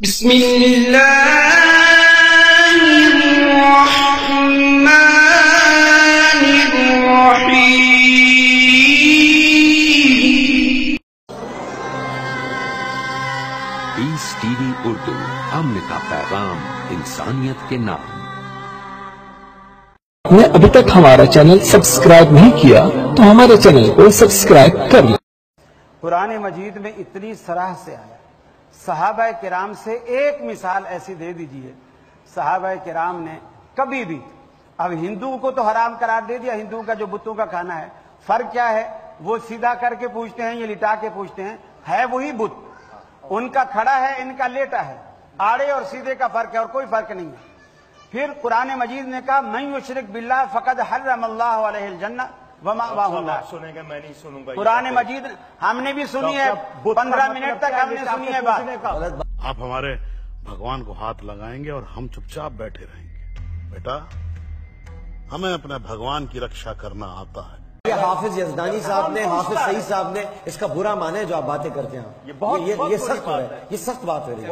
بسم اللہ الرحمن الرحیم۔ پیس ٹی وی اردو، امن کا پیغام انسانیت کے نام۔ آپ نے ابھی تک ہمارا چینل سبسکرائب نہیں کیا تو ہمارے چینل کو سبسکرائب کر لیں۔ قرآن مجید میں اتنی صراح سے آیا، صحابہ کرام سے ایک مثال ایسی دے دیجئے۔ صحابہ کرام نے کبھی بھی، اب ہندو کو تو حرام قرار دے دیا، ہندو کا جو بتوں کا کھانا ہے، فرق کیا ہے؟ وہ سیدھا کر کے پوچھتے ہیں، یہ لٹا کے پوچھتے ہیں، ہے وہی بت، ان کا کھڑا ہے، ان کا لیٹا ہے، آڑے اور سیدھے کا فرق ہے اور کوئی فرق نہیں ہے۔ پھر قرآن مجید نے کہا من یشرک باللہ فقد حرم اللہ علیہ الجنہ ومأواہ النار۔ سنیں گے، میں نہیں سنوں گا۔ قرآن مجید ہم نے بھی سنی ہے، 15 منٹ تک ہم نے سنی ہے بات۔ آپ ہمارے بھگوان کو ہاتھ لگائیں گے اور ہم چپ چاپ بیٹھے رہیں گے۔ بیٹا، ہمیں اپنے بھگوان کی رکشا کرنا آتا ہے۔ حافظ یزدانی صاحب نے، حافظ سعید صاحب نے اس کا برا مانے جو آپ باتیں کرتے ہیں، یہ سخت ہو رہا ہے، یہ سخت بات ہو رہی ہے،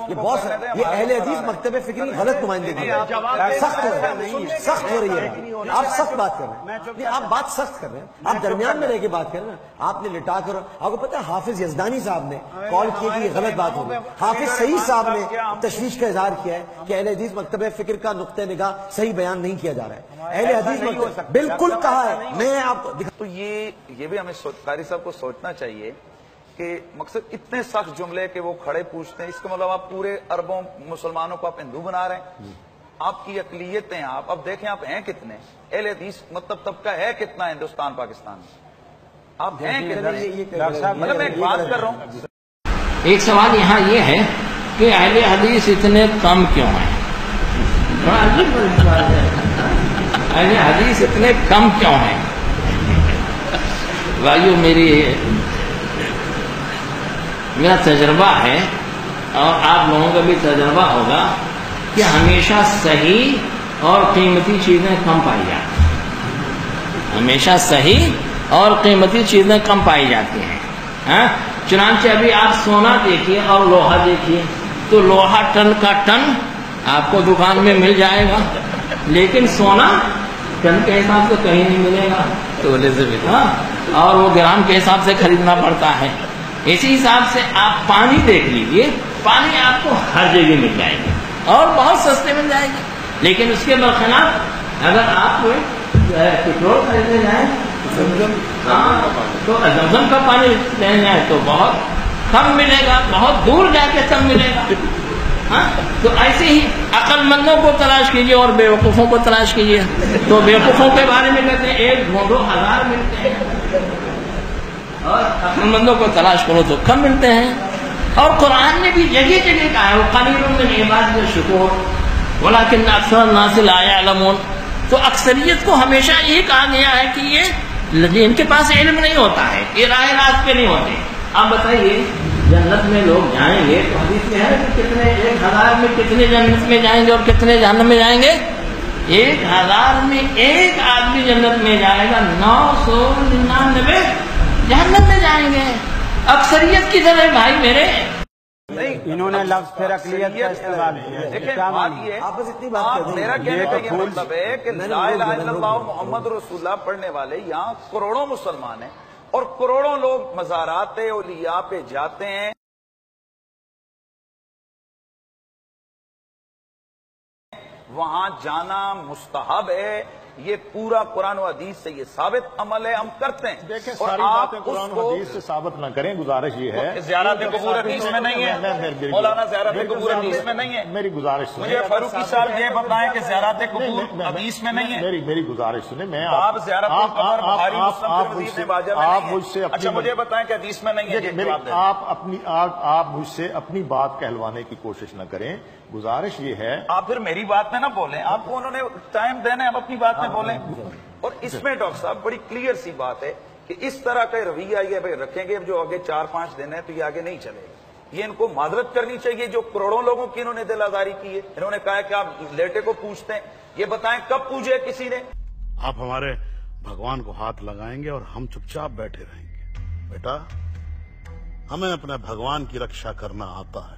یہ بہت یہ اہل حدیث مکتب فکری غلط نمائندگی ہے، سخت ہو رہی ہے، سخت ہو رہی ہے، آپ سخت بات کر رہے ہیں، آپ بات سخت کر رہے ہیں، آپ درمیان میں رہ کے بات کر رہے ہیں، آپ نے لٹا کر، آپ کو پتا ہے حافظ یزدانی صاحب نے کال کیا کہ یہ غلط بات ہو رہی ہے، حافظ سعید صاحب نے تشویش کا اظہار کیا ہے کہ اہل حدیث مکتب فکر کا نقطہ نگاہ صحیح بیان نہیں کیا جا رہا ہے، اہل حدیث بالکل کہا ہے۔ میں آپ کو تو یہ بھی ہمیں قاری صاحب کو سوچنا چاہیے کہ مقصد اتنے سخت جملے کہ وہ کھڑے پوچھتے ہیں، اس کا مطلب آپ پورے اربوں مسلمانوں کو آپ ہندو بنا رہے ہیں۔ آپ کی اقلیتیں، آپ اب دیکھیں آپ ہیں کتنے، اہل حدیث مطلب طبقہ ہے کتنا ہندوستان پاکستان میں، آپ ہیں کتنے؟ مطلب میں ایک بات کر رہا ہوں۔ ایک سوال یہاں یہ ہے کہ اہل حدیث اتنے کم کیوں ہیں؟ اہل حدیث اتنے کم کیوں ہیں؟ بھائیو، میرا تجربہ ہے اور آپ لوگوں کا بھی تجربہ ہوگا کہ ہمیشہ صحیح اور قیمتی چیزیں کم پائی جاتی ہیں، ہمیشہ صحیح اور قیمتی چیزیں کم پائی جاتی ہیں۔ چنانچہ ابھی آپ سونا دیکھیے اور لوہا دیکھیے، تو لوہا ٹن کا ٹن آپ کو دکان میں مل جائے گا، لیکن سونا ٹن کے حساب سے کہیں نہیں ملے گا، اور وہ گرام کے حساب سے خریدنا پڑتا ہے۔ اسی حساب سے آپ پانی دیکھ لیجئے، پانی آپ کو ہر جگہ مل جائے گا اور بہت سستے مل جائے گا، لیکن اس کے برخلاف اگر آپ پٹرول خریدنے جائیں تو زمزم کا پانی لینے جائیں تو بہت کم ملے گا، بہت دور جا کے کم ملے گا۔ تو ایسے ہی عقل مندوں کو تلاش کیجئے اور بیوقوفوں کو تلاش کیجئے، تو بیوقوفوں کے بارے میں کہتے ہیں 1-2 ملتے ہیں اور عقل مندوں کو تلاش کرو تو کم ملتے ہیں۔ اور قرآن نے بھی جگہ جگہ کہا ہے وَقَلِيلٌ مِّنْ عِبَادِيَ الشَّكُورُ وَلَكِنَّ أَكْثَرَ النَّاسِ لَا يَعْلَمُونَ۔ تو اکثریت کو ہمیشہ یہ کہا گیا ہے کہ یہ ان کے پاس علم نہیں ہوتا ہے، یہ راہ راست پہ نہیں ہوتے۔ آپ بتائیے جنت میں لوگ جائیں گے تو حدیث میں ہے کہ کتنے 1000 میں کتنے جنت میں جائیں گے اور کتنے جہنم میں جائیں گے؟ 1000 میں ایک آدمی جنت میں جائے گا، 999 جہنم میں جائیں گے۔ اکثریت کی طرح بھائی میرے انہوں نے لفظ پھر اقلیت کا استعمال کیا۔ دیکھیں بات یہ ہے، میرا کہنے کا یہ مطلب ہے کہ لا الہ الا اللہ محمد رسول اللہ پڑھنے والے یہاں کروڑوں مسلمان ہیں اور کروڑوں لوگ مزارات اولیاء پہ جاتے ہیں، وہاں جانا مستحب ہے، یہ پورا قرآن و حدیث سے یہ ثابت عمل ہے، ہم کرتے ہیں۔ دیکھیں ساری باتیں قرآن و حدیث سے ثابت نہ کریں، گزارش یہ ہے زیارت قبور حدیث میں نہیں ہے مولانا، زیارت قبور حدیث میں نہیں ہے۔ میری گزارش سنیں، مجھے فاروقی صاحب یہ بتائیں کہ زیارت قبور حدیث میں نہیں ہے۔ میری گزارش سنیں، میں آپ زیارت قبر بخاری مسلم ترمذی ابن ماجہ میں آپ نہیں مجھ سے ہے۔ اچھا مجھے بتائیں کہ حدیث میں نہیں ہے۔ آپ مجھ سے اپنی بات کہلوانے کی کوشش نہ کریں، گزارش یہ ہے۔ آپ پھر میری بات میں نہ بولیں، آپ کو انہوں نے ٹائم دینا ہے، آپ اپنی بات میں بولیں۔ اور اس میں ڈاکٹر صاحب بڑی کلیئر سی بات ہے کہ اس طرح کا رویہ یہ رکھیں گے جو آگے 4-5 دن ہے تو یہ آگے نہیں چلے گا۔ یہ ان کو معذرت کرنی چاہیے جو کروڑوں لوگوں کی انہوں نے دل آزاری کی ہے۔ انہوں نے کہا ہے کہ آپ لیٹے کو پوچھتے ہیں، یہ بتائیں کب پوچھے کسی نے؟ آپ ہمارے بھگوان کو ہاتھ لگائیں گے اور ہم چپ چاپ بیٹھے رہیں گے۔ بیٹا، ہمیں اپنے بھگوان کی رکشا کرنا آتا ہے۔